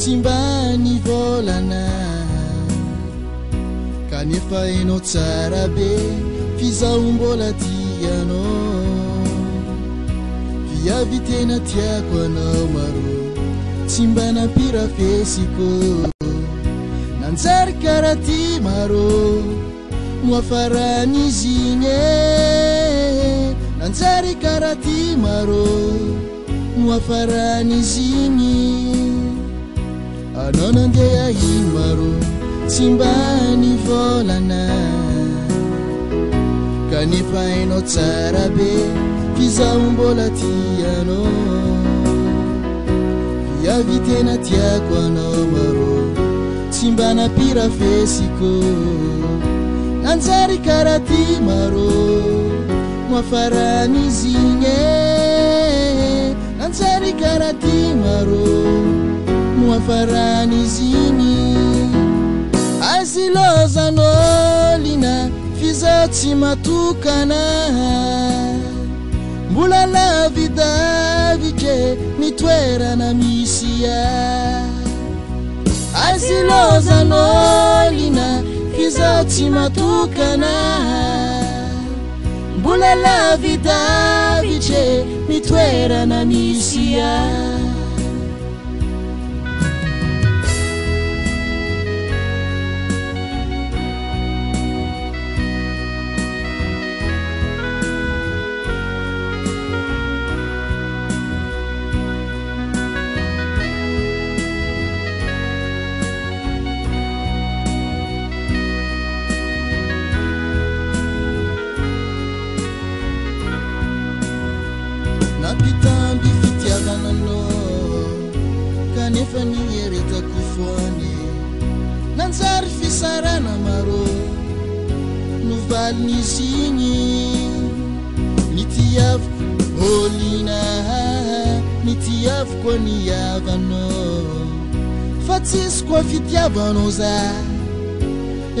Timbani volana kanefa hainao tsara be fizaho mbola tianao viavy tena tiako anao maro tsy mba nampirafesiko nanjary karaha ty maro no afaran'izy igny nanjary karaha ty maro no afaran'izy igny anao nandeha iny maro tsy mba nivolana kanefa hainao tsara be fizaho mbola tianao viavy tena tiako anao maro tsy mba nampirafesiko nanjary karaha ty maro no afaran'izy igny nanjary karaha ty maro no afaran'izy igny azy lozanao lina fizaho tsy matokana mbola lavidavitry ny toerana misy azy lozanao lina fizaho tsy matokana mbola lavidavitry ny toerana misy napitamby fitiavananao kanefa nieretako foany nanjary fisarana maro novalin'izy igny nitiaviko olina nitiaviko niavanao fa tsisy koa fitiavanao za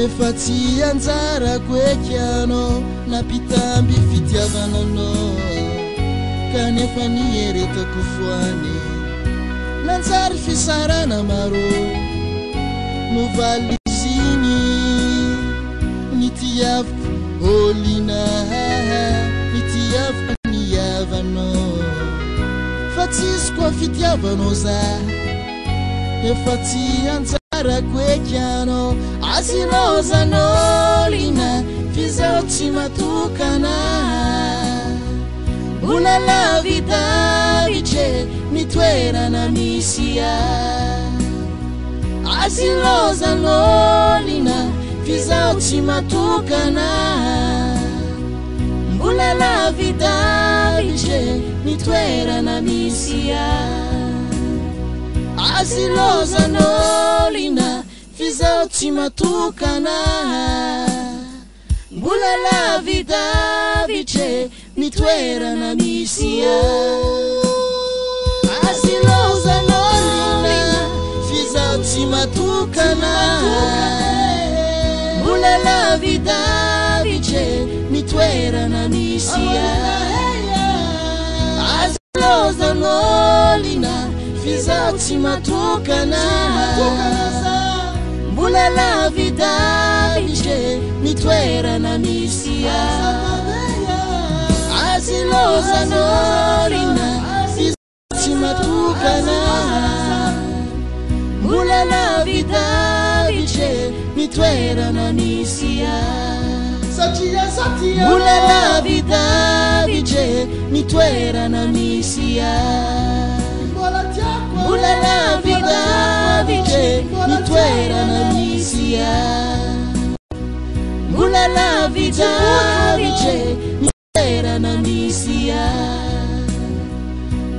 efa tsy anjarako eky anao napitamby fitiavananao kanefa nieretako foany nanjary fisarana maro novalin'izy igny nitiaviko olina nitiaviko niavanao fa tsisy koa fitiavanao za efa tsy anjarako eky anao azy lozanao lina fizaho tsy matokana mbola lavidavitry ny toerana misy azy lozanao lina fizaho tsy matokana mbola lavidavitry ny toerana misy azy lozanao lina fizaho tsy matokana mbola lavidavitry ny toerana misy azy lozanao lina fizaho tsy matokana mbola lavidavitry ny toerana misy azy lozanao lina fizaho tsy matokana mbola lavidavitry ny toerana misy azy lozanao lina fizaho tsy matokana mbola lavidavitry ny toerana misy mbola lavidavitry ny toerana misy mbola lavidavitry ny toerana misy mbola lavidavitry ny toerana misy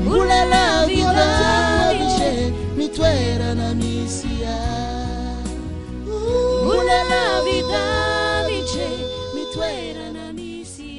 mbola lavidavitry ny toerana misy mbola lavidavitry ny toerana misy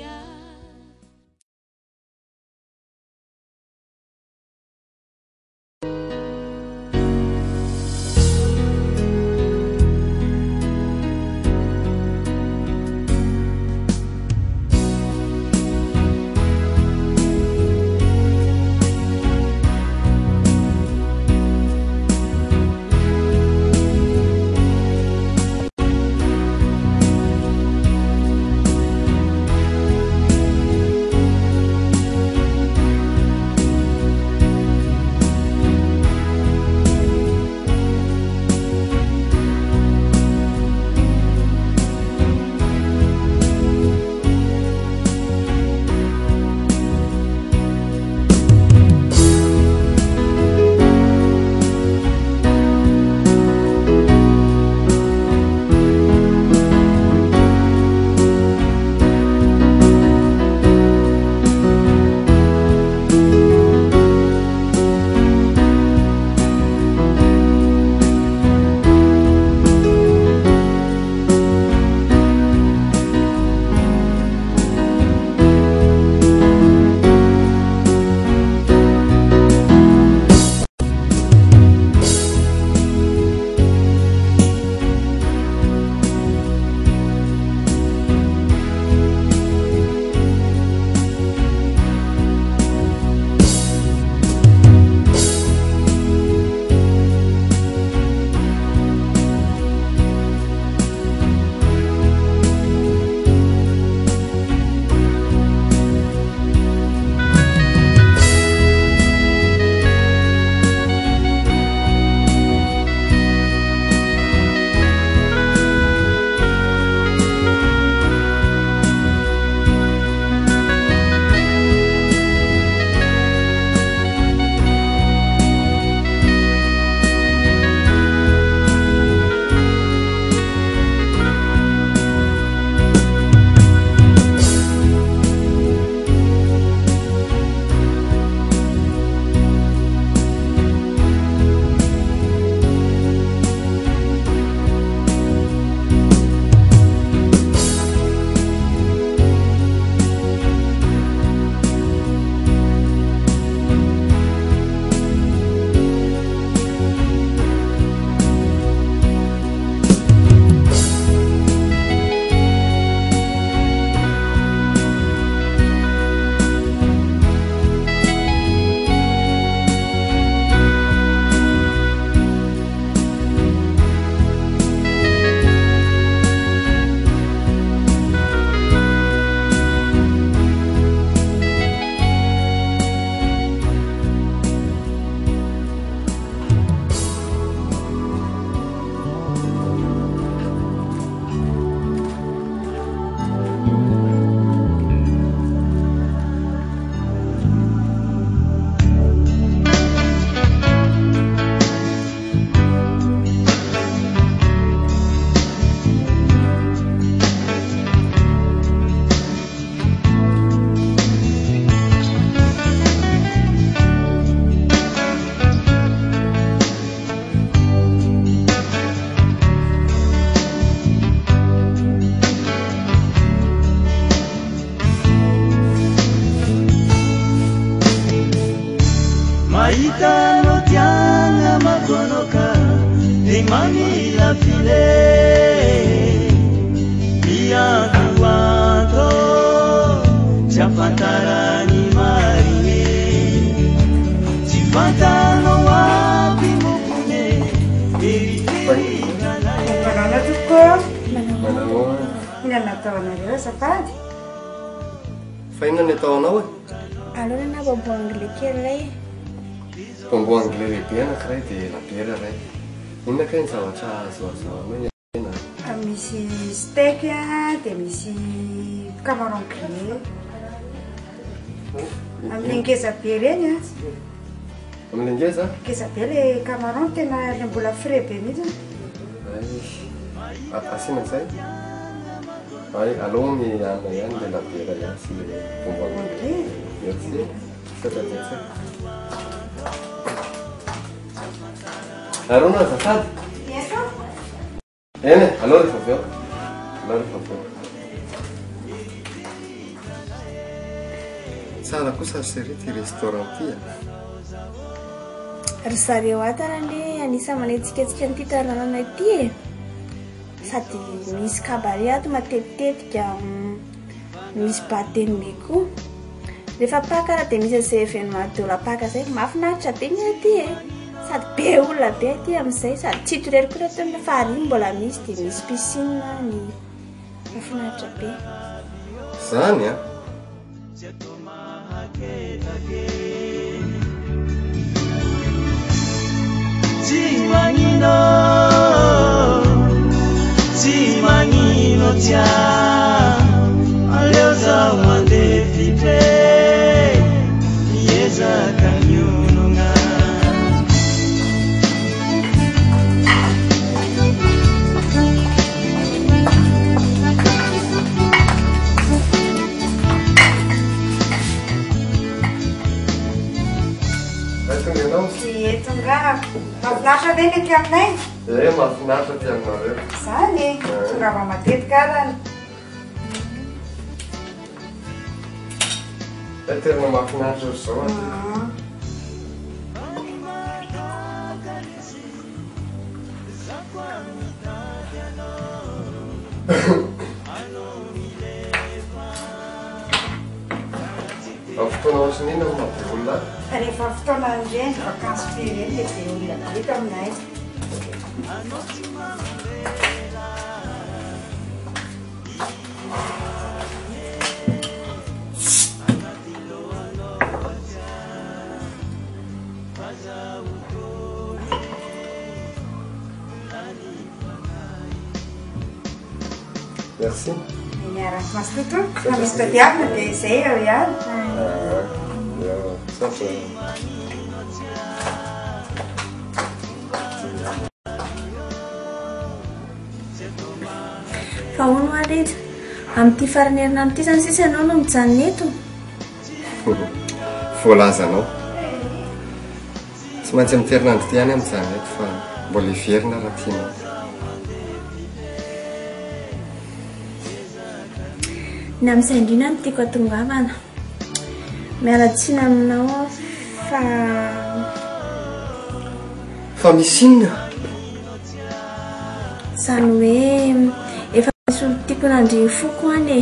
miloka di mamila file mianduanto jafantarani marine jifantano wapi mokune Manana tuko. Manao. Inana taonareo safady. Fa inona ny ataonao e? Alona na bobo anglais kely ray. Bombo anglais lehibe anankiray dia labiera ray. Inona kay ny zavatra azoazoanao ena? Misy steak dia misy camaron grillé. Amin'ny ngeza be reny a. Amin'ny ngeza? Ngeza be le camaron tena le mbola frais be mihitsy. Asiana izay? Ay, aleo ny anona ihany le labiera ihany sy le bombo anglais. Merci. Satria Arona azafady? Eto? Eny, aleo rehefa avy eo. Aleo rehefa avy eo. Tsara kosa sery ty restaurant ty a. Ry zareo atarany anisany manetsiketsika nyity tanàna ity e. Sady misy cabaret ato matetitetika, misy batembe koa. Rehefa Pâques dia misy izay événement de la Pâques zay mahafinaritra be ny aty e. Sady be olona be aty amin'izay sady tsy hitorery koa reto ny farihy mbola misy dia misy piscine ny mahafinaritra be. Zany a? Ti manino tia aleo zao mandeha fitre miezaka mionona Tonga mahafinaritra ve ny aty aminay? Mahafinaritra ty aminareo. Zany tongava matetika arany. Tena mahafinaritra zao aty. Fotoana ohatran'iny no mampiolona. Rehefa fotoana ireny vakansy be ireny dia be olona be eto aminay. Merci. Miaraka masoto, na misy tadiavina dia izay ao ihany. Saotra. Fa hono arety amin'ity farany herinandro ity zany sisa ianao no mijanona eto. Voalazanao. Tsy maintsy amin'ny herinandro ty ihany mijanona eto fa mbola hiverina raha tianao. Ny amin'izay indrindra no tiako hatongavana. Miala tsiny aminao fa misy inona? Zany hoe efa misy olo tiako nandre foko any e.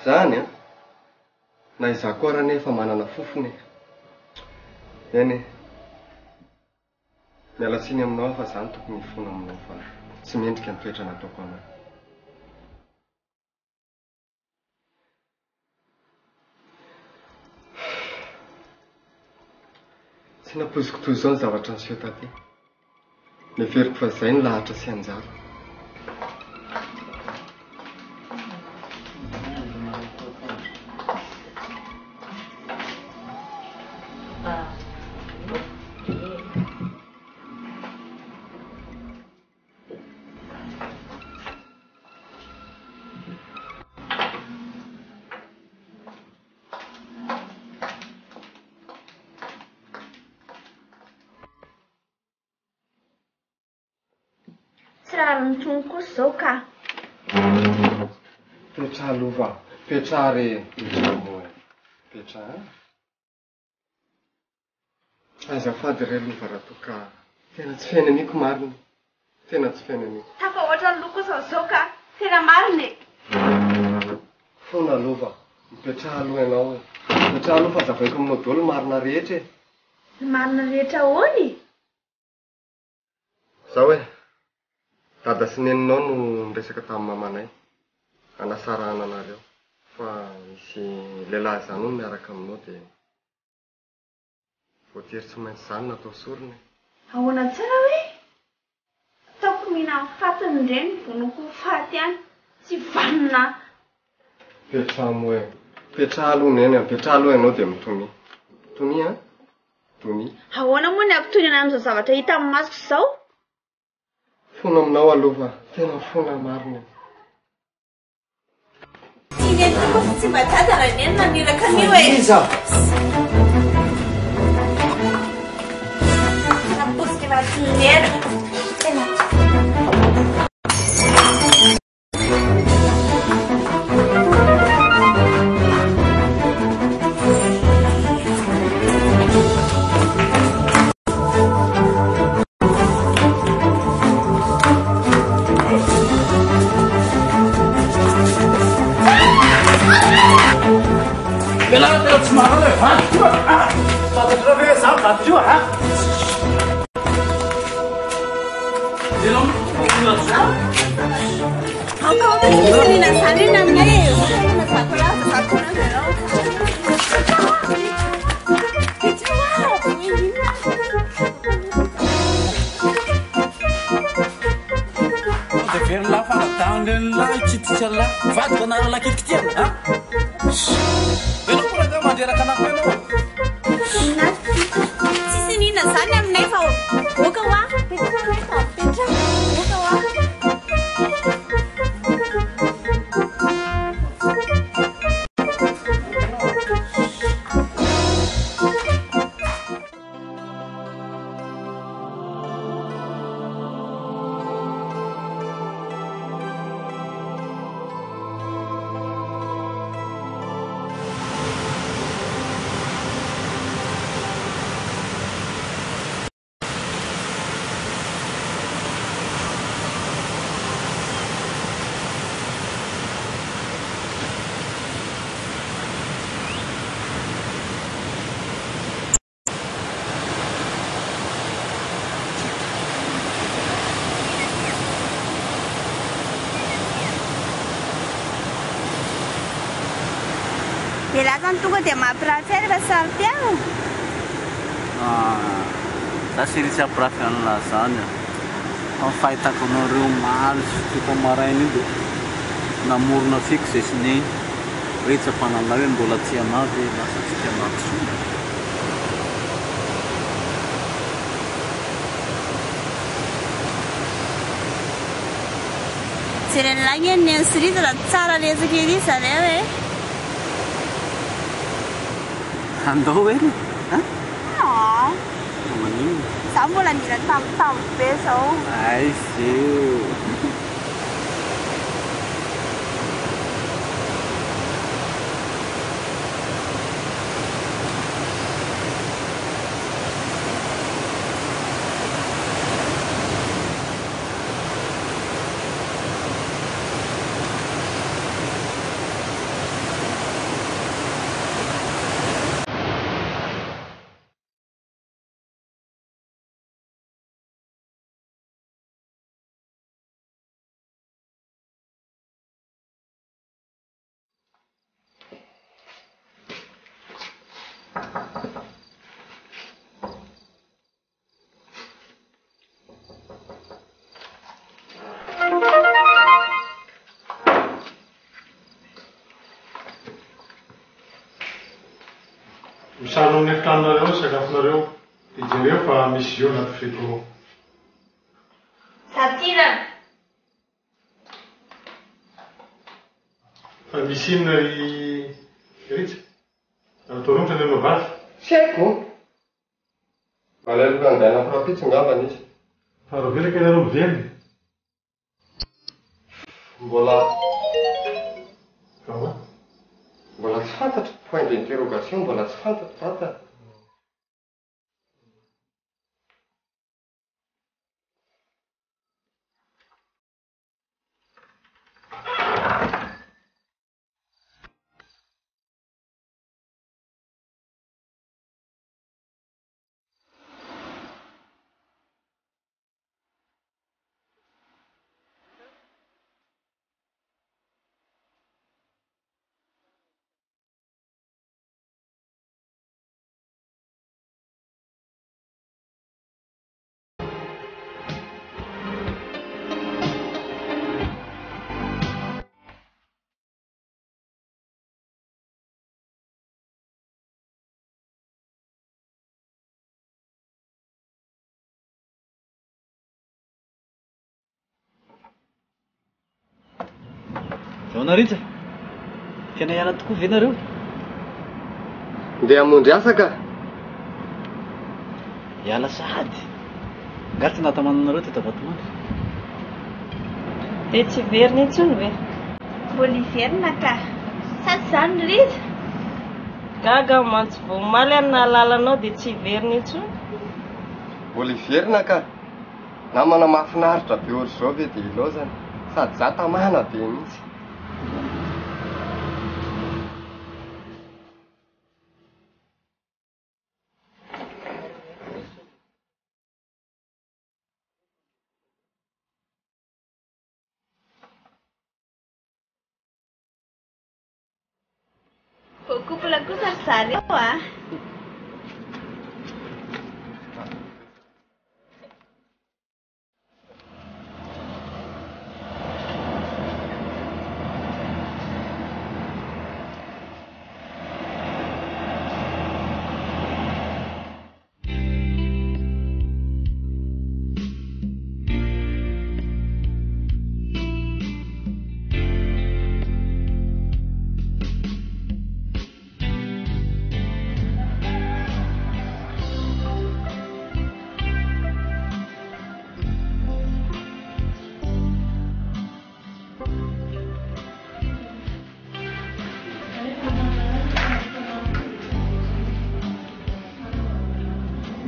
Zany a, na izaho koa raha nefa manana fofony. Eny e, miala tsiny aminao fa zany tokony hifono aminao fa tsy mendrika ny toetra nataoko anahy. Tsy napoziko toy izao ny zavatra niseho taty. Neveriko fa izay ny lahatra sy anjara. Tsirary nitrongo kosa izao ka. Petra lova, petra re, petra moa. Petra, azafady re lova raha toa ka tena tsy fiainaniko marina. Tena tsy fiainaniko. Tafa ohatra ny loko kosa izao ka. Tena marina e. Fona lova, mipetraha aloha ianao e. Mipetraha aloha fa zavaiko aminao daholo marina rehetra e. Ny marina rehetra ahoany? Zao e. Dada sy neninao no niresaka tamin'ny mamanay. Hanasarana anareo. Fa misy lehilahy zany no miaraka aminao dia voatery tsy maintsy zany natao sorony. Ahoana tsara hoe? Ataoko mihina amin'ny fatiny indray ny vonoko faty any. Tsy vanona. Petra moa e. Petra aloha neny, petra aloha ianao dia mitony. Tony a? Tony. Ahoana moa ny ampitonina amin'izao zavatra hita amin'ny masoko izao? Fona aminao aloha, tena fona marina. Tsy neny koa tsy mba dada raha neny naniraka an'io e. Iza. Naposika anaty lera. Tena. Belazany tonga dia mampirafy rehefa samy piano. Za sy risy ampirafy an'la zany a. Fa ny fahitako anareo maly sy fiko maraina io dia namorona fiko zay sy neny. Hoe tsy ampanalay hoe mbola tsy anavy lasa tsika mahasoa. Jeren'lahy ny ansirita raha tsara letsaka ery zareo e. Andao hoe Manino? Zaho mbola mila tambitamby be zao. Ay, zio. Misalo amin'ny efitraninareo sakafonareo dia jereo fa misy eo anaty frigo ao. Satirana. Fa misy inona ry Ritsa? Ataonao ny vavy? Tsy haiko. Malaloka andeha anapirapitsy ngambana izy. Fa rovelaka ianareo mivelona. Mbola Ahoa? mbola tsy fantatro. Point d'interrogation mbola tsy fantatro vata. Zao Ritsa, tena hiala tokoa ve nareo? Ndeha hamonjy asa ka? Hiala sahady. Angaha tsy nahatamananareo teto Vatomandry. Dia tsy verina intsony ve? Mbola hiverina ka. Sady izany Ritsa. Gaga mantsy voamaly amin'ny lalanao dia tsy hiverina intsony. Mbola hiverina ka? Namana mahafinaritra be ohatr'izao ve dia ilaozany? Sady za tamana be mihitsy. Voakopola kosa ry zareo a.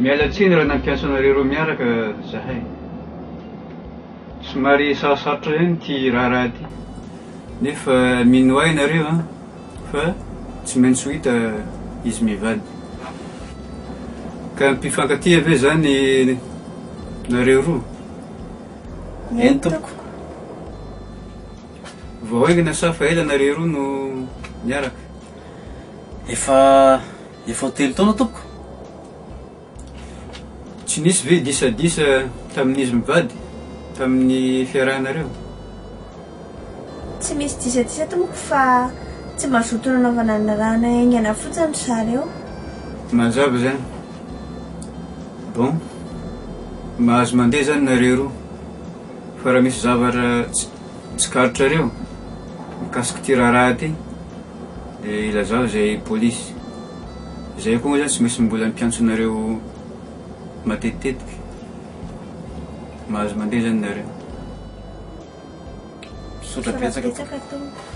Miala tsiny raha nampiasa anareo roa miaraka zahay. Somary sarosarotra ihany ty raha ty. Nefa mino ahy nareo a, fa tsy maintsy ho hita izy mivady. Ka mpifankatia ve zany nareo roa? Eny tompoko. Vao aingana sa fa ela nareo roa no miaraka? Efa telo taona tompoko. Tsy nisy ve disadisa tamin'izy mivady, tamin'ny fiarahanareo? Tsy misy disadisa tompoko fa tsy mazoto nanaovana ny rahana aingana fotsiny zareo. Mazava zany. Bon, mahazo mandeha zany nareo roa. Fa raha misy zavatra tsy karitrareo mikasiky ty raharaha ty, dia ilazao zay polisy. Zay koa zany tsy misy mbola mpiantsonareo matetitetiky. Mahazo mandeha zany nareo. Misaotra betsaka. tompoko.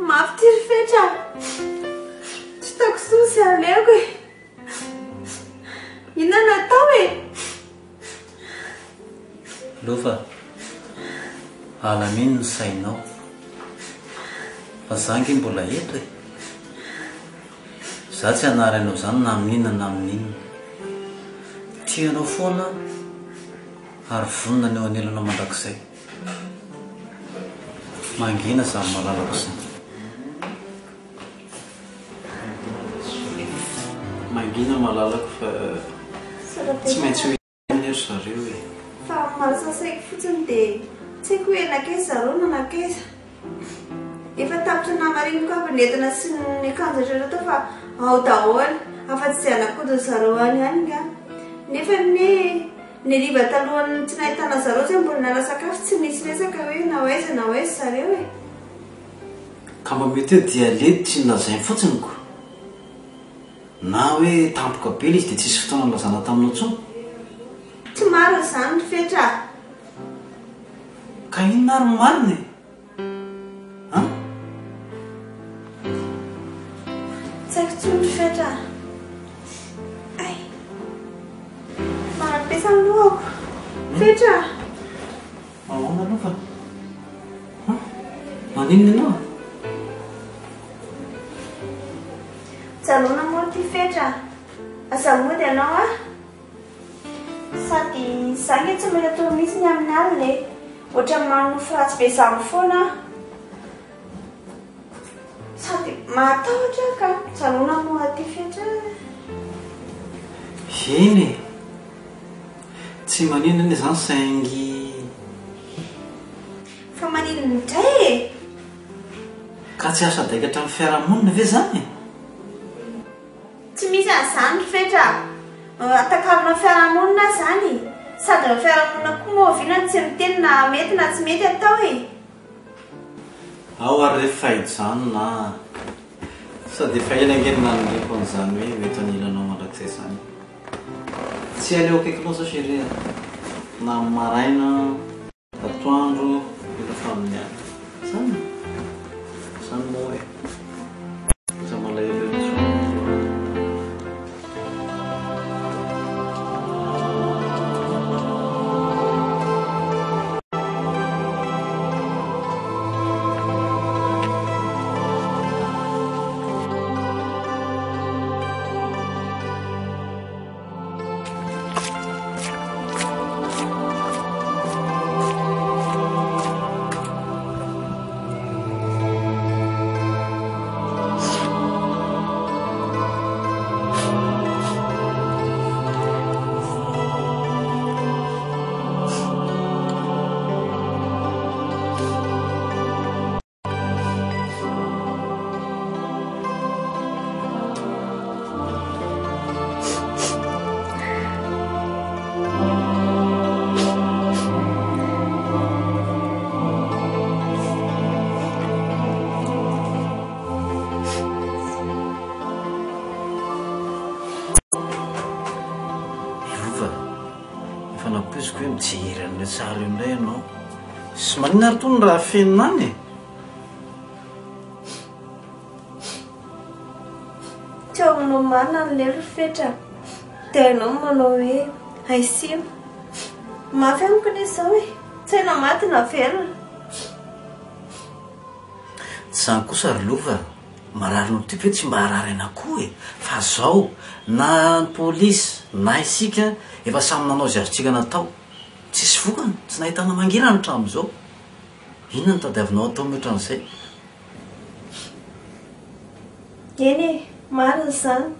Mafitiry fetra. Tsy taoko sosy aleoko e. Inona natao e? Lofa, alamino ny sainao. fa zangy mbola eto e. Za tsy anaranao zany na amin'inona na amin'inona. Tianao foana ary vonona ny eo anelanao mandrakizay. Mangina za malalako zany. Mangina malalako fa tsy maintsy hoery zareo e. Fa malasasaiko fotsiny dia tsy haiko hoe nakaiza zareo na nakaiza. Efa tapitra namarino koa nentina sy ny akanjo rehetra tao fa ao daholo afa-tsy izay anakodiny zareo any ihany nga. Nefa ny riva talohan'ny tsy nahitana zareo zay mbola nala sakafo tsy misy resaka hoe na hoaiza zareo e. Ka mba mety hoe dia leditry ny lazainy fotsiny ko. Na hoe tampoka be izy dia tsisy fotoana nilazana taminao intsony. Tsy marina zany fetra. Ka inona ary ny marina e? Tsy haiko tsony fetra. Ay, manampesany lohako fetra. Ahoana aloha fa maninona ianao? Jalona moa ty fetra. Aza mody ianao a. Sady zany tsy mila atao mihitsy ny amin'ny alina e. Ohatra manofo ratsy be zany foana. Sady matahotra ka. Jalona moa ty fetra. Eny e. Tsy maninona zany saingy. Fa maninona indray e. Ka tsy asa daika hatramin'ny fiarahamonina ve zany? Tsy misy an'izany fetra. Atakarona fiarahamonina zany. Sady ny fiarahamonina koa moa oviana tsy miteny na mety na tsy mety atao e. Ao ary rehefa fahidy zany na sady efa elangely nanondreko an'izany hoe mety anilanao mandrakizay zany. Tsy aleo akaiky loatra chérie. Na maraina, atoandro, efa amin'ny andro. Zany moa e. Za malahelo napoiziko hoe mijery an'ilay tsara indray ianao. Sy maninona ary tony raha fenina any e. Tsy aminao marina ny lelo fetra. Dia hainao manao hoe aisio. Mafy amiko anie izao e. Tsy hainao maty na velona. Zany kosa ry lova. Marary no type hoe tsy mba harary anakoho e. Fa zao na ny polisy na isika efa samy nanao izay azotsika natao. Tsisy vokany, tsy nahitana mangirana hatramin'izao. Inona no tadiavinao atao mihoatra an'izay? Eny e, marina zany.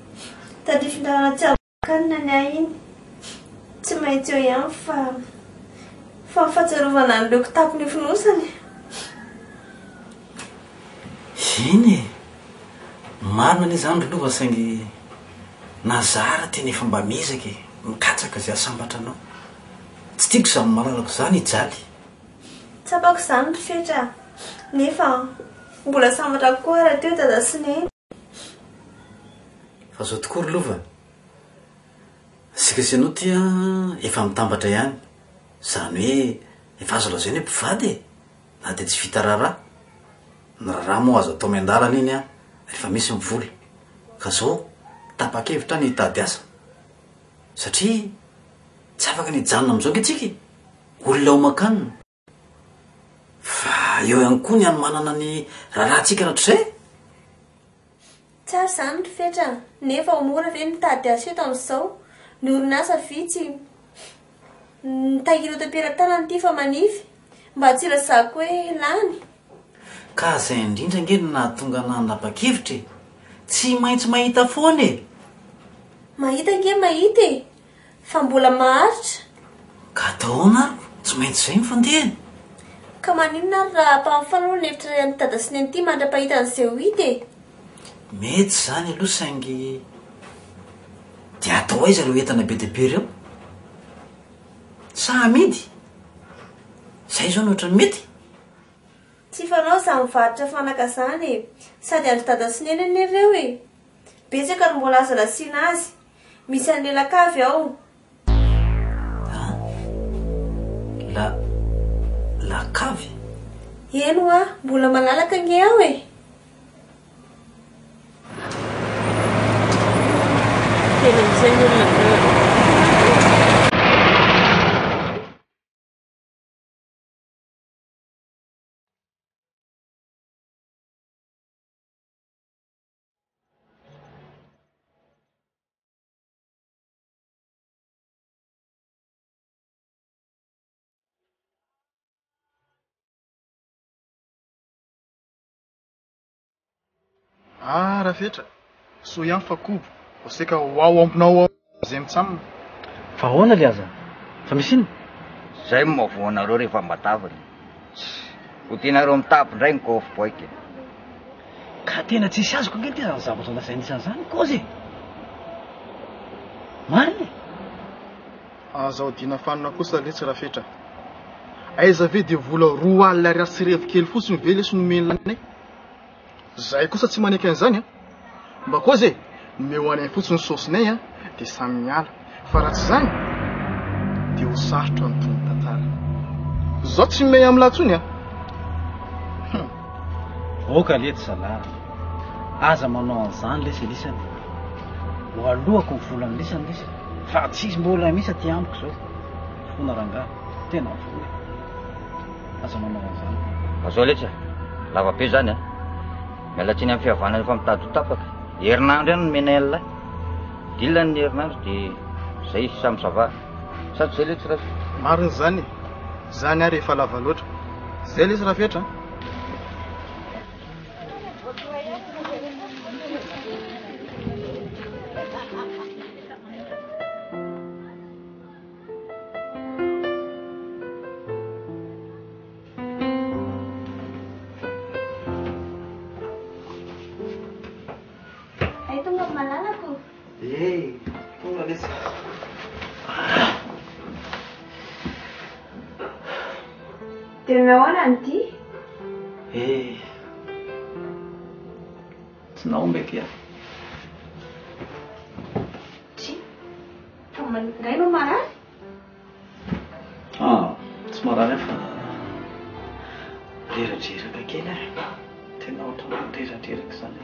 Tadrifindarana tsy abokanina ny ahy iny. Tsy maintsy eo ihany fa fahatsiarovana an'ireo kitapo ny fonosany. Eny e. Marina anie zany ry lova saingy nazara teny efa mba mezaka e. Mikatsaka izay asambatra anao. Tsy tiako izany malalako zany hijaly. Tsapako izany ry fetra. Nefa mbola sambatra koa raha teo dada sy neny. Fa zao tokoa ry lova. Sika sy anao tia efa mitambatra ihany. Zany hoe efa azo lazaina hoe mpivady e. Na dia tsy vita raharaha. Ny raharaha moa azo atao miandalana iny a rehefa misy mivoly. Ka zao tapa-kevitra ny hitady asa. Satria tsy afaka ny hijanona amin'izao ankehitrika. Olona homan-kanina. Fa eo ihany koa ny any manana ny raharahantsika rahatr'izay tsara izany ry fetra nefa mora ve mitady azy eto amin'izao ny orinasa vitsy mitahiry otam-piaratanana ity fa manify mba tsy razako hoe lany ka izay indrindra nge no nahatonga nanapa-kevitra tsy maintsy mahita foana e mahita nge mahita e fa mbola maharitra ka ataona ary tsy maintsy izay mifandehany ka maninona ary raha mpamfanao ny hevitra ny tada sy ny an'ity mandra-pahita an'izay ho hita e mety zany aloha saingy dia atao aiza reo entana be deabe reo sa amidy izay zao no ohatrany mety tsy fanao za mivarotra fanaka zany e sady andry dada sy nenany ireo e betsaka ary mbola aza lasiana azy misy an'lelakavy ao lakavy eno a mbola malalaka nge ao e tena amin'izay ny olona raha fetra so ihany fa kobo oseka ao ampinao zay mitsamina fa ahoana le aza fa misy iny zay mavoanareo rehefa mataviny ho tianareo mitapindray ny kofoboika ka tena tsisy azoko nge ty zany zavatra nasay nisan'izany kozy mariny azaho dina fanina kosa letsy raha fetra aiza ve dia vola 2 alina ariary sy revo kely fotsiny ve lesy nomenlanay zay kosa tsy manaiky an'izany a mba koa zay nomeo anay fotsiny sosinay a dia samy miala fa raha tsy zany dia ho sarotra ny tony tantara zao tsy may amin'ny latsony a oka lety zalahy aza manao an'izany lesy lisany ho alohako ny volany lisany lesy fa tsisy mbola misy aty amiko zao fona rangahy tena voly aza manao an'izany azao letsa lavabe zany a mialatsiny amin'ny fihavanana efa mitady ho tapaka herinandro ihany nomena alina dilany ny herinandro dia zay samy zava sady zay letsy raha mariny zany zany ary efa lava loatra zay lesy raha fetra tena ahoana nyty tsy naombaiky a tsy fa ray no marary tsy marary a fa reradreraka kely a tena ohatra reradreraka zany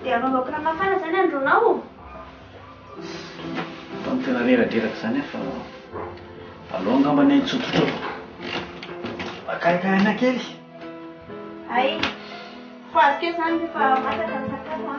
dia anaovako raha mafana zany andronao fa ny tena reradreraka zany a fa aloha angambany tsototrotro makaikaina kely ay fa azy ke zany rehefa masaka ny sakafo a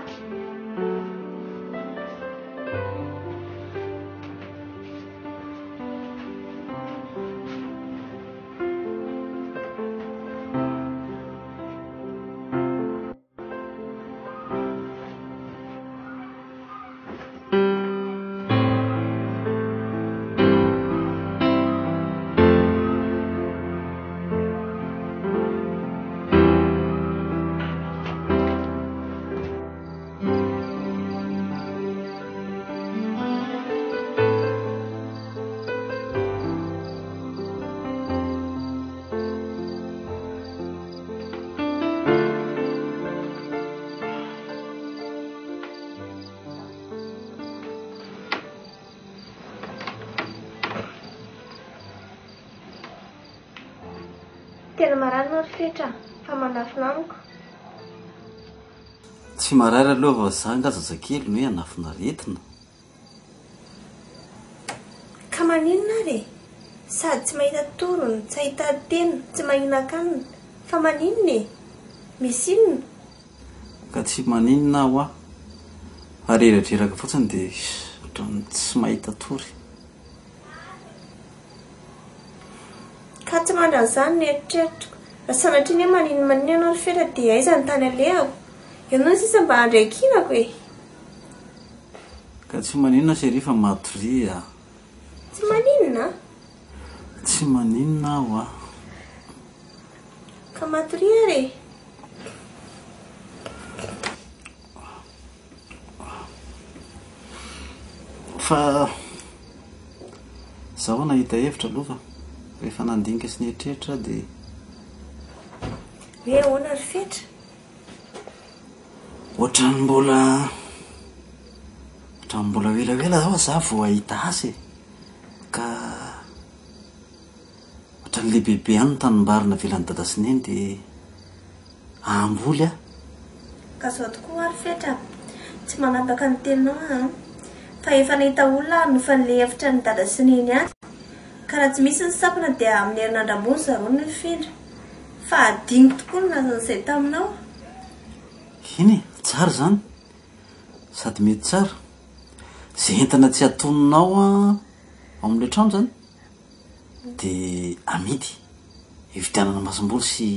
tena marary no ry fetra fa mandafina amiko tsy marary aloha va zany nga zazakely no hoe anafina retina ka maninona ary Sady tsy mahita torony, tsy ahita tena, tsy mahina-kanina. Fa maninona e? Misy inona? Ka tsy maninona aho a. Ary eradreraka fotsiny dia ohatran'ny tsy mahita tory. Ka tsy mandra an'izany no eritreritiko. Raha sanatria hoe maninona ianao ry Fera dia aiza ny tany alehako? Ianao sisa mba handrekinako e. Ka tsy maninona chérie fa matoria. Tsy maninona? Tsy maninona aho a. Ka matoria re. Fa zaho nahita hevitra aloha rehefa nandinika sy nietreritra dia hoe ahoana ry Fetra? ohatran'ny mbola welawela zao za vao ahita azy ka ohatran'ny lehibehibe any no tanimbarina velan'ny dada sy neny dia ahamboly a. Ka zao tokoa ry Fetra, tsy manapaka ny teninao fa efa nahita olona no fa nile hevitra ny dada sy neny any. Ka raha tsy misy ny sapana dia amin'ny herinandram-bony zareo no Fendra. Fa adingo tokoa ny lazan'izay taminao. Iny tsara zany sady mety tsara zay entana tsy atononao ao amin'ilay trano zany dia amidy hividianana masom-boly sy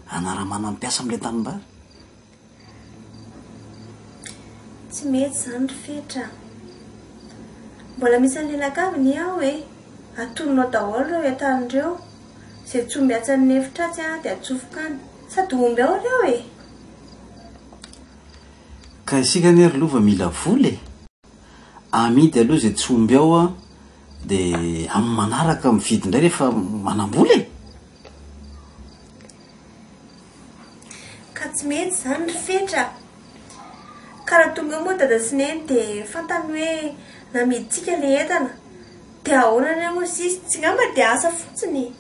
anaramana-mpiasa amin'ilay tanimbary. Tsy mety zany ry Fetra. Mbola misy an'lelakaviny aho e. Atononao daholo ireo entan'ireo. Izay tsy omby atsan'ny hevitra azy dia atsofokany. Sady omby ao ireo e. Ka isika nery lova mila voly e. Amidy aloha izay tsy omby ao a dia amin'ny manaraka mividy indray rehefa manam-boly e. Ka tsy mety zany ry Fetra. Ka raha tonga moa dada sy neny dia fantany hoe namiditsika ilay entana. Dia ahoana ny moa sisy tsy ngamba dia asa fotsiny.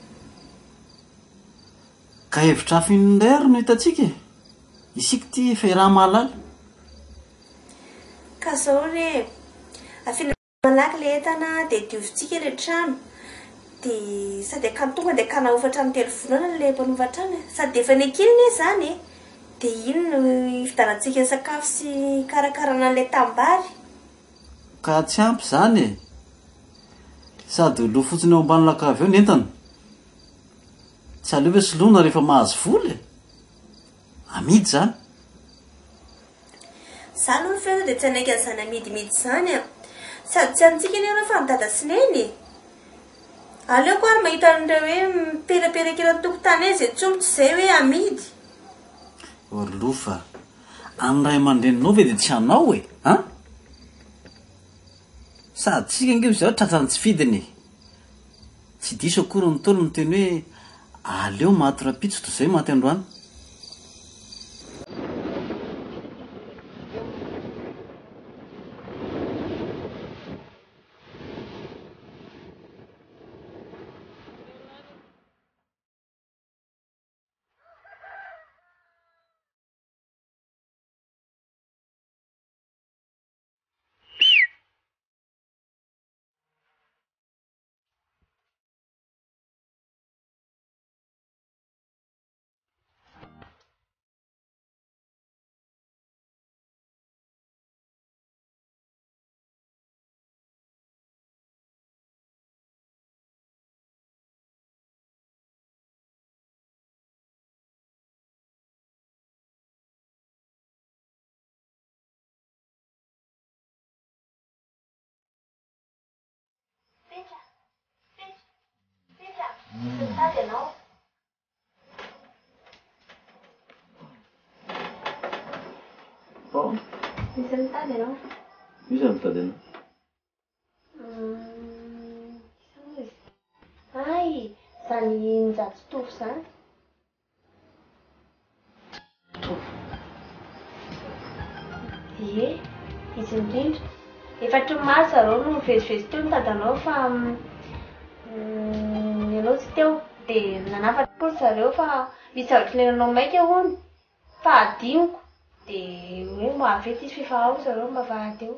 Ka hevitra hafa indray ary no hitantsika e. Isika ty efa raha mahalala. Ka zao re afina malaky ilay entana dia diovintsika ilay trano. Dia sady akany tonga dia akana hofatra amin'ny 3 volana ilay mpanova trano. Sady efa nekilina zany e. Dia iny no hividianantsika sakafo sy karakarana an'ilay tambary. Ka tsy ampy zany e. Sady lo fotsiny eo ambany lakavy eo ny entana. Tsy aleo hoe soloina rehefa mahazo voly e. Amidy zany. Za aloha Fetra dia tsy hanaiky an'izany amidymidy zany a. Sady tsy antsika ny fa ny dada sy neny e. Aleoko ary mahita an'ireo hoe miperaperak'era tokotany eny izay tsombo tsy izay hoe amidy. Orlofa amin'ny ray aman-dreninao ve dia tsy hanao e a? Sady tsika ange zao tratrany tsy fidiny. Tsy diso akory ny tolo miteny hoe aleo maty rapitso toy izay maty androany. Mitady ianao. Misy mitady ianao. Misy mitady ianao. Ay, izany nijato tofo izany. Tofo? Ie, izy indrindra. Efa tromary zareo no mivezivezy teo mitady anao fa ianao tsy teo dia nanafatra koa zareo fa misy zavatra ilainanao maika hono fa adinoko dia hoe mahavety izy fefa ao zareo mba vahateo.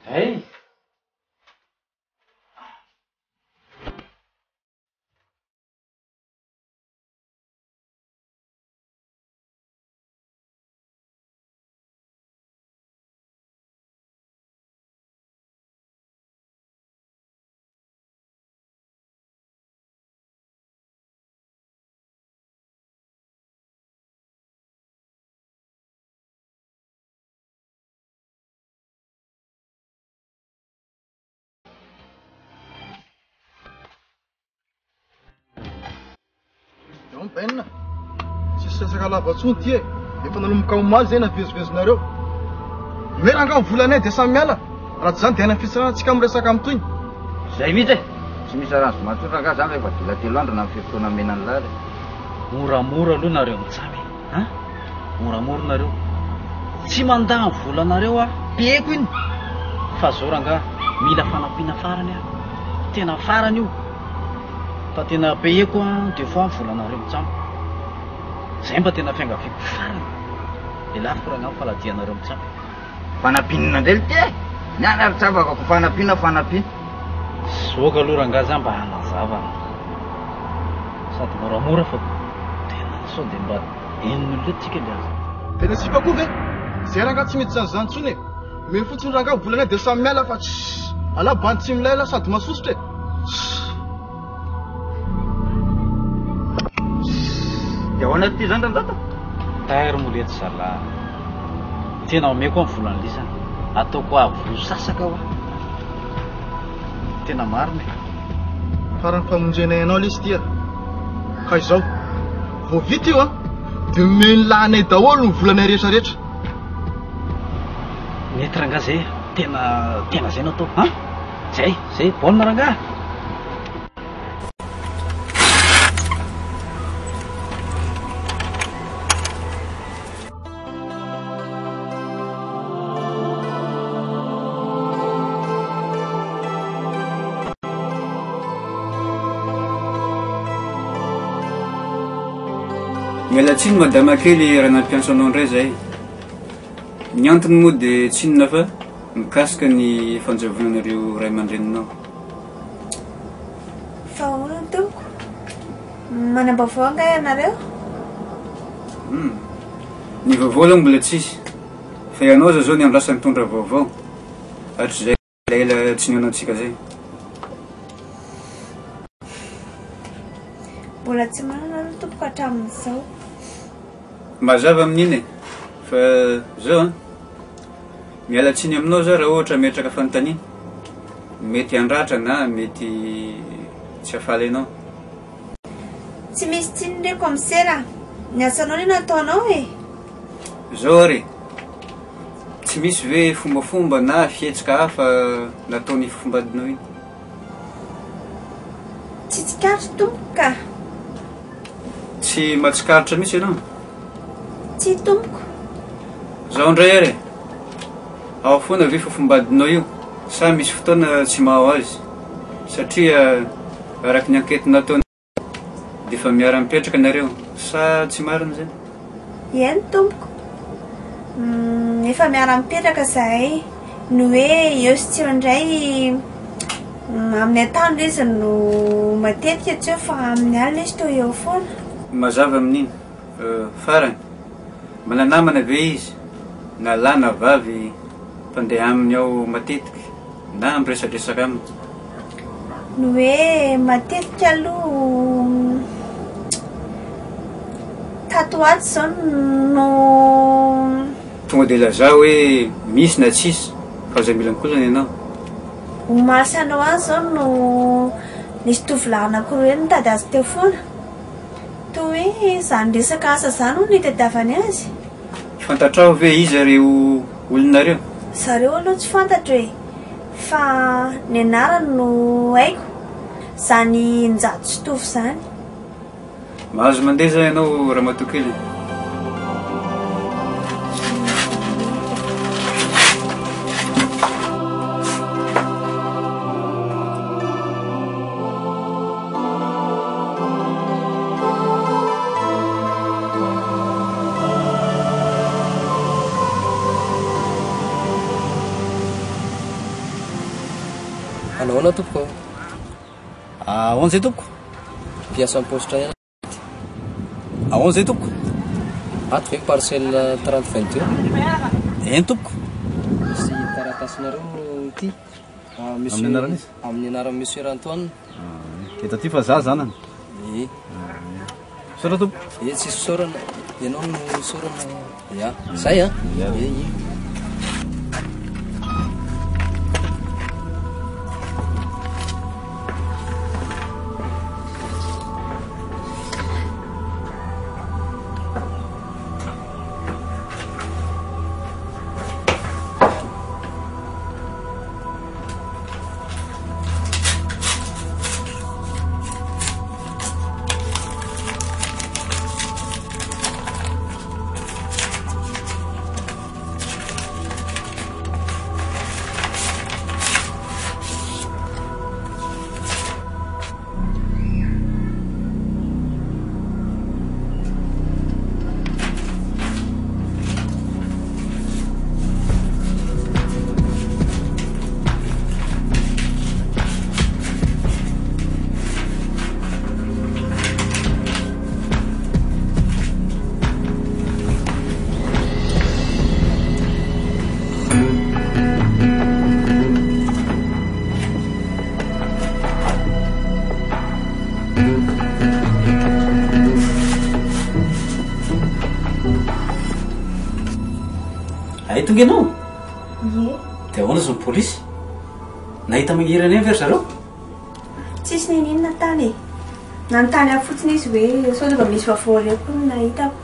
Ay! Penina. Sisy resaka lavatsony ty e. Efa nanomboka omaly zay navezivezinareo. Hoe rangaha volanay dia samy miala. Raha tsy zany dia haina fisaranatsika miresaka amin'toy. Zay mihitsy e. Tsy misy raha azo matsotra rangaha zany rehefa dilatelo andro na amin'ny fotoana menany lary. Moramora aloha nareo mitsamy. Ha? Moramora nareo. Tsy mandà ny volanareo a. Pieko iny. Fa zao rangaha mila fanampiana farany a. Tena farany io. Fa tena payeko a 2 fois ny volanareo mitsamy. Zay mba tena fiangaviako farany. Elafiko rangaha faladianareo mitsamy. Fanampiana ndray ty e. Niany ary tsabako fanampiana. Soka aloha rangaha zany mba hanazava. Sady moramora fa tena sao dia mba enon'olona tsika le azy. Tena sika koa ve? Zay rangaha tsy mety zany tsony e. Meny fotsiny rangaha volanay dia samy miala fa ala bany tsy milaila sady masosotra e. Dia ahoana ty zany randata? Tahiry molety zala. Tena omeko amin'ny volan'ny lisana. Ataoko avo sasaka aho. Tena marina. Farany famonjenay anao izy tia. Ka izao. Vao vita io a. Dia meny lahanay daholo ny volanay rehetrarehetra. Mety rangaha zay. Tena zay natao. Ha? Zay baolina rangaha. Miala tsiny madama kely raha nampiantso anao indray zay. Ny antony moa dia tsinona fa mikasika ny fanjavonanareo ray aman-dreninao. Fa hono tompoko. Manam-baovao anga ianareo? Ny vaovao aloha mbola tsisy. Fa ianao zao ny andrasa mitondra vaovao. Hatry zay ela tsy nianaontsika zay. Mbola tsy manana aloha tompoko hatramin'izao. Mazava amin'iny e. Fa zao miala tsiny aminao zao raha ohatra metraka fanontaniana. Mety handratra na mety tsy hafaly anao. Tsy misy tsiny ndray komisera. Ny asanao ny nataonao e. Zao re. Tsy misy hoe fombafomba na fihetsika hafa nataony fofombadinao iny. Tsy tsikaritry tompoko ka. Tsy mahatsikaritra mihitsy ianao? Tsy tompoko. Zaho indray ary. Ao foana ve fofombadinao io? Sa misy fotoana tsy maha azy? Satria araky ny ankety nataony dia efa miara-mipetraka nareo. Sa tsy marina zay? Eny tompoko. Efa miara-mipetraka zahay. No hoe eo sy tsy eo indray amin'ny atoandro izy no matetika tsy eo fa amin'ny alina izy teo eo foana. Mazava amin'iny. Farany. Mananamana ve izy? Na lahy na vavy mpandeha aminy ao matetika na miresadresaka aminy? No hoe matetika aloha tato ato zao no tonga dia lazao hoe misy na tsisy fa zay mila mikolana ianao. omaly anao azy zao no nisy tovolahy anankiroa eny nitady azy teo foana. Toy hoe izany resaka asa zany no nitadiavany azy. Fantatrao ve iza reo olonareo? Zareo aloha tsy fantatro e. Fa ny anarany no haiko. Zany Njato sy Tovo zany. Mahazo mandeha zay ianao Ramatokely. Anaona tompoko? Ahoana zay tompoko? Piasa amin'ny postra ihany. Ahoana zay tompoko? Ato ve parcelle 3022? Eny tompoko. Misy taratasinareo ity. Amin'ny anarana izy? Amin'ny anarana Monsieur Antoine. Eto aty fa za zanany. Saora tompoko? Tsisy saorana. Ianao no saorana. Ya, zay a? ay tonga ianao Ie. dia ahoana zany polisy nahita magirana eny very zareo Tsisy ninona tany e. Nanontany ahy fotsiny izy hoe sao mba misy vaovao reo koa no nahitako.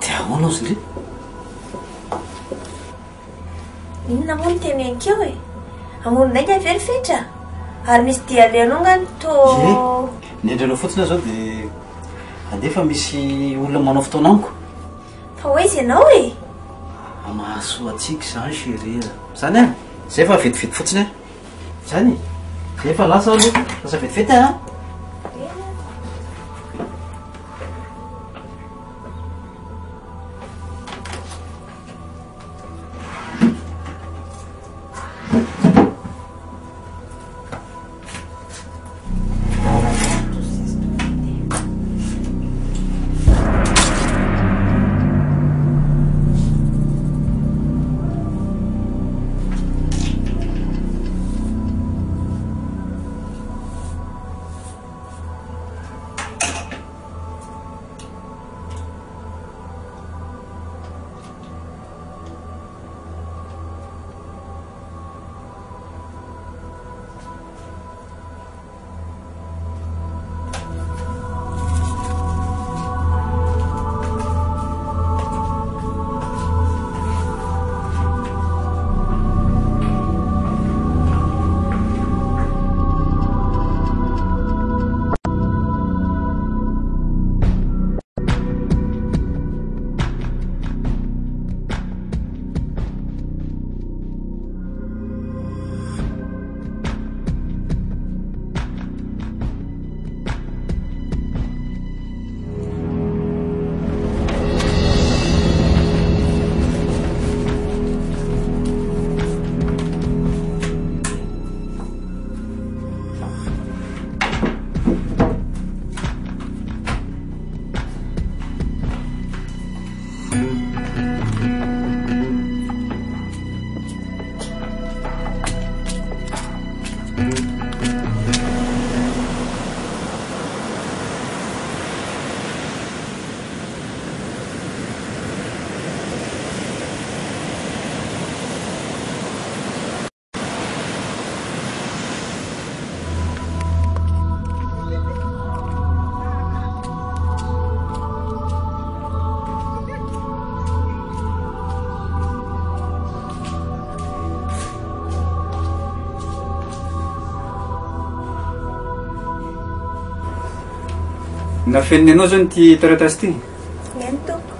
dia ahoana izy le Inona moa no teneniko e? Amono ndraiky any verifetra. Ary misy dia leanao ngany to. ny endranao fotsiny zao dia andefa misy olona manao fotoana amiko Fa hoe izy ianao e. mahasoa atsika zany chérie zany a zay efa vetivety fotsiny a zany zay efa lasa aloha lasa vetivety a nafeniny anao zany ty taratasy ty Eny toko.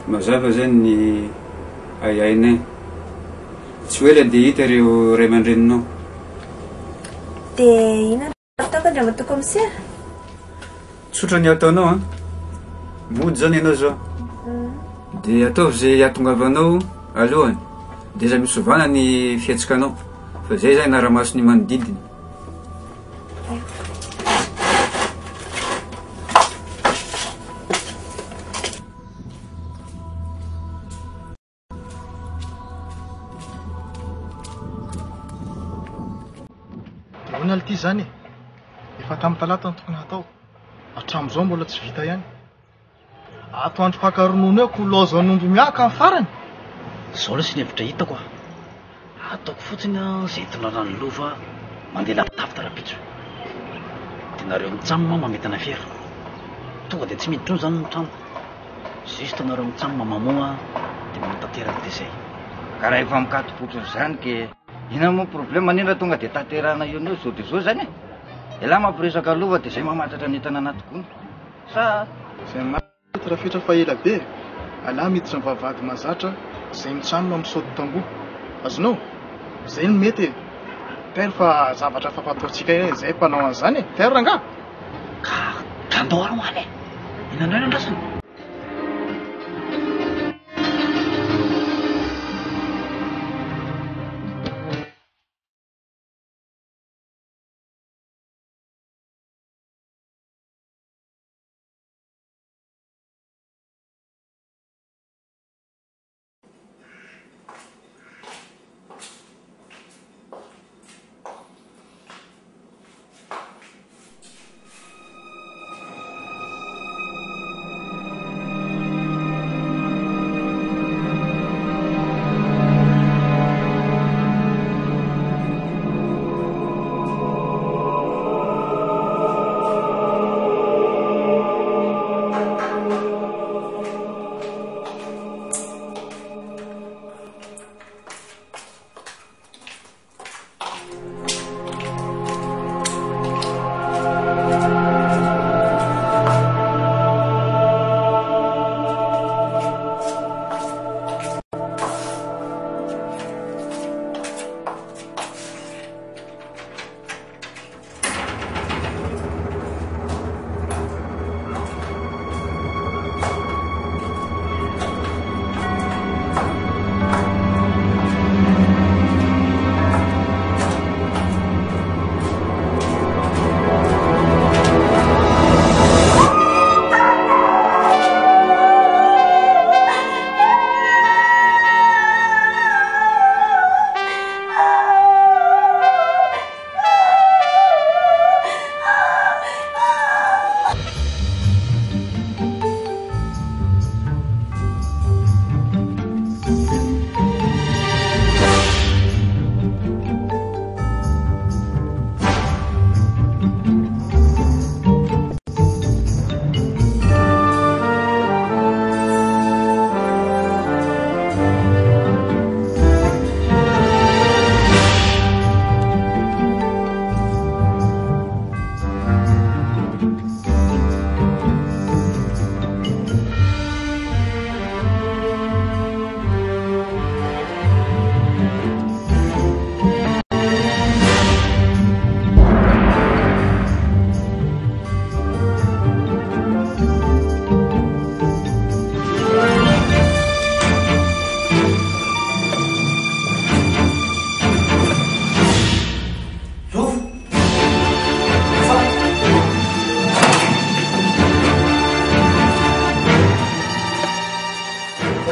mazava zany ny ayainay tsy hoe la dia hita reo ray aman-dreninao Dia ina ataoko andrama toko amisia? tsotra ny ataonao a mody zany ianao zao dia ataovy zay atongavanao alohany dia za misovana ny fihetsikanao fa zay zany nara-maso ny manodidiny Ona ty zany efa tamin'ny talata ny tokony hatao hatram'izao mbola tsy vita ihany atoandro fakaronono eko lozan'omby miaka amin'ny farany zao la sy ny hevitra hitako ataoko fotsiny zay tonarana ny lova mandeha lavitavy tarapitso dia nareo mitsamma mametana fiera tonga dia tsy miditra eo zany ny trano juste nareo mitsamma mamoa dia mitateraka dia zay ka raha efa mikatobotro zany ke ina moa problème nindra tonga dia taterana io neo zao dia zao zany e la mampiresaka lova dia zay mamantatra ny entana anatikony sa zay maty raha fitra fa ela be ala miditra ny vavahady mazatra zay mitsanona misaody tamboho azonao zay no mety e ter fa zavatra fampataontsika zay mpanao an'izany e ter ranga ka andao ary hoany e inanao eny andrasany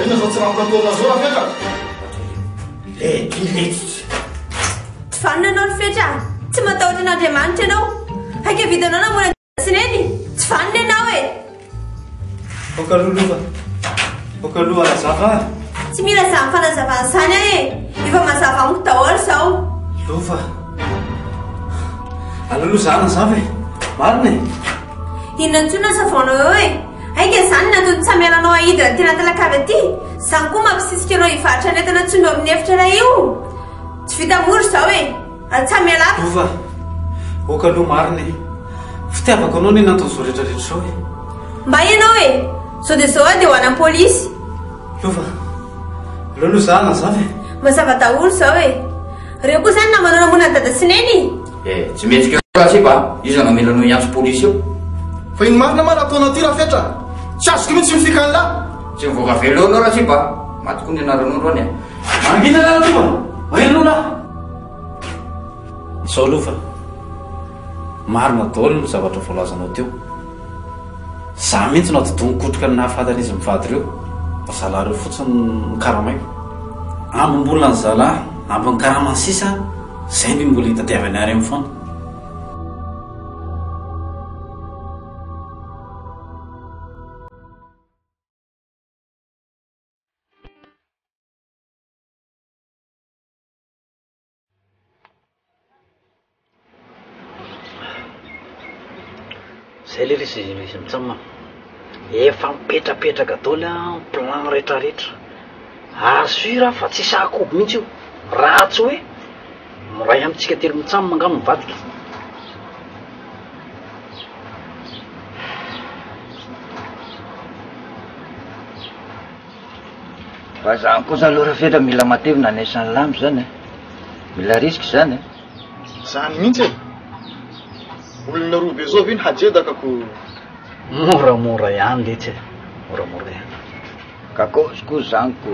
Inona zao tsy rampatona zao rafetra? Letsiletsitra. Tsy fanina anao ny fetra. Tsy matahotra an'Andriamanitra ianao. Haika vitanao namoana sineny. Tsy fanina ianao e. Okaloha. Okaloha alazava. Tsy mila zany fanazavana zany aho e. Efa mazava amiko daholo zao. Lofa. Alaloha zana zava e. Marina e. Inona ntsona savaonao eo e. Haika zany natony tsy hamelanao ahidra tena talakavy aty. Zany koa mampisisika anao hivaritra ny entana tsony amin'ny efitra raha io. Tsy vita mory zao e. Tsy hamelako. Lofa. Okaloha marina e. Fitiavako anao ny natao zao rehetrarehetra zao e. Mba ianao e. Zao dia zao dia ho an'ny polisy. Lofa. Alaloha zana zava e. Mazava daholo zao e. Reo koa zany namanao namoana dada sineny. Tsy metsika raha sipa. Izy namelanao hiantso polisy eo. Fa iny marina ma nataonao ty rafetra? Tsy azoko mihitsy mifika an'la. Tsy mivoaka velo anao raha sipa. Maty koa ny anaran'olo any. Mangina la Lofa. Maheloa la. Sao Lofa. Marina daholo ny zavatra voalazanao teo. Za mihitsy natodonikotroka ny nahafatana izy mivady ireo. Zalahy reo fotsiny karamaiko. Ambom-bola ny zalahy, ambony karamany sisa, zay ny mbola hitadiavany ary amin'ny foana. Zay le izy mitsamma. Efa mipetrapetraka daholo plan rehetrarehetra. Asura fa tsy sakoby mihitsy io. Raha tsy hoe miray amintsika telo mitsamma angamba mivadika. Fa zany kosa aloha rafetra mila matevina anesan'ny lamy zany. Mila risky zany. Zany mihitsy e. Olona roa be zao viny hajedaka ko. Moramora ihany letsy e. Moramora ihany. Kakosy koa zany ko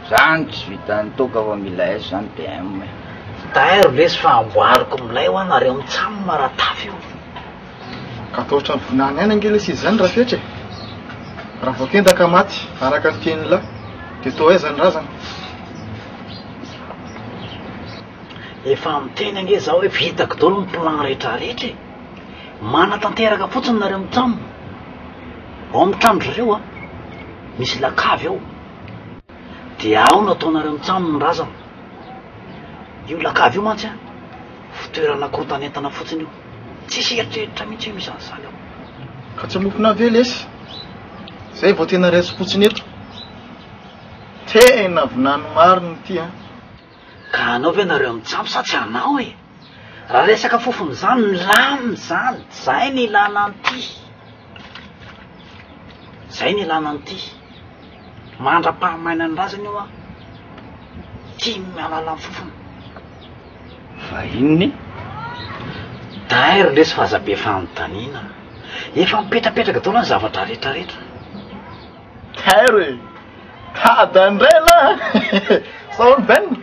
zany tsy vitany toka fa mila aiza zany PM. Taero lesy fa amboariko milay ho anareo mitsamma raha tafy io. Ka tohatra ny vinany any ange lesy izy zany rafetra e. Raha voakendaka maty araka ny teny la dia toa aiza ny razana. Efa miteny ange zaho hoe vitako daholo ny plan rehetrarehetra e. Manatanteraka fotsiny nareo mitsamma. Ao mitramdra reo a. Misy lakavy ao. Dia ao nataonareo mitsamma ny razana. Io lakavy io mantsy a. Fitoerana korotanentana fotsiny io. Tsisy eritreritra mihitsy misy an'izany ao. Ka tsy mofona ve lesy? Zay vao tena raisy fotsiny eto. Tena vinany mariny ty a. Ka anao ve nareo mitsamma sa tsy anao e? Raha resaka fofony zany lamy zany. Zay ny ilana an'ity. Zay ny ilana an'ity. Mandra-pahamaina ny razana io a. Tia mialala ny fofony. Fa inony? Taero lesy fahazabe fanontaniana. Efa mipetrapetraka daholo ny zavatra rehetrarehetra. Taero e. Tada ndray la. Sao ny benina.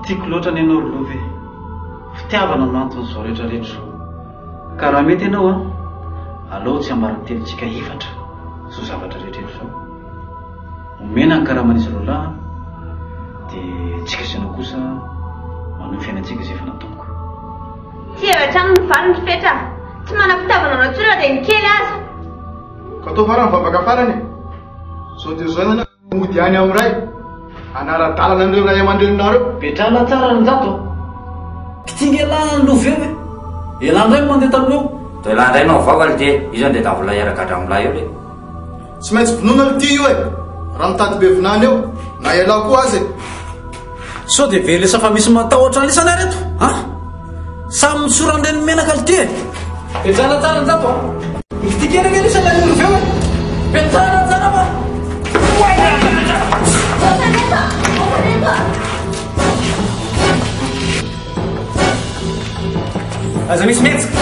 Tiako loatra ny anao Love. Fitiavana no antony zao rehetrarehetra. Ka raha mety ianao a, aleo tsy ambarany telontsika efatra zao zavatra rehetrarehetra zao. Omena ny karamanisy roalahy dia tsika sena kosa manao fiainantsika izay efa nataoko. Tsy evatrano ny valo ny fetra. Tsy manam-pitiavana anao tsura dia ny kely aza. Ka tao farany vavaka farany. sao dia zao zany mody any amiray anara-dalana an'ireo ray aman-dreninareo petrana tsara ny zato kitinga elana ny lova eo e elandray no mandeha taminao dia elandray nao vavaly dia izany dia davola iaragadra amilay eo le tsy maintsy vonoina ny ty io e raha mitady be vinany eo na ela koa azy sao dia velesa fa misy matahotra alisana reto a samy misorandreny menaka lity e petrana tsara ny zato kitinga elisana ny lova eo e petrana tsara fa Aza misy metsika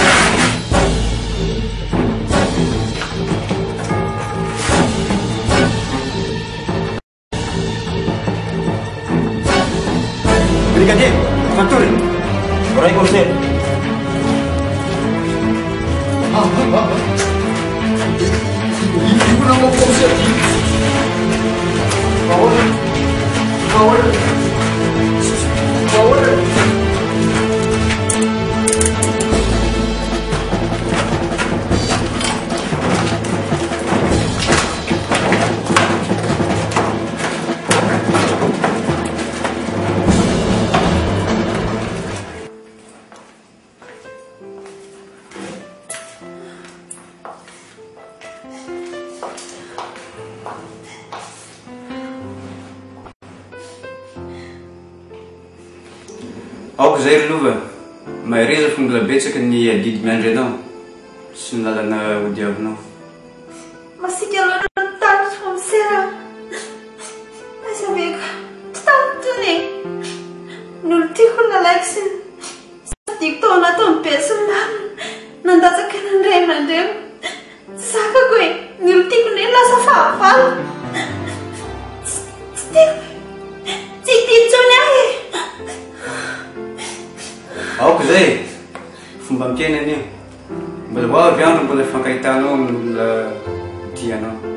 brigadier fantory ray conseil Kuna mau konsep di power aoko zay ry lova mahireza fa mbola betsaka ny adidy miandrenao sy ny lalana hodiavinao masika loatra ny tarotro fa misera aza beka tsy tamotony e ny olo tiako ny lalaiky sy sadiko tao anatao ny be sy ny mamina nandatsaka nandray aman-dreo tsy zakako e ny olo tiako ny lasa fahavalo tsy tiako tsy tiantsony ahy e aoko zay fomba mikenany io mbola voavy andro mbola fankahitanao ny olona dianao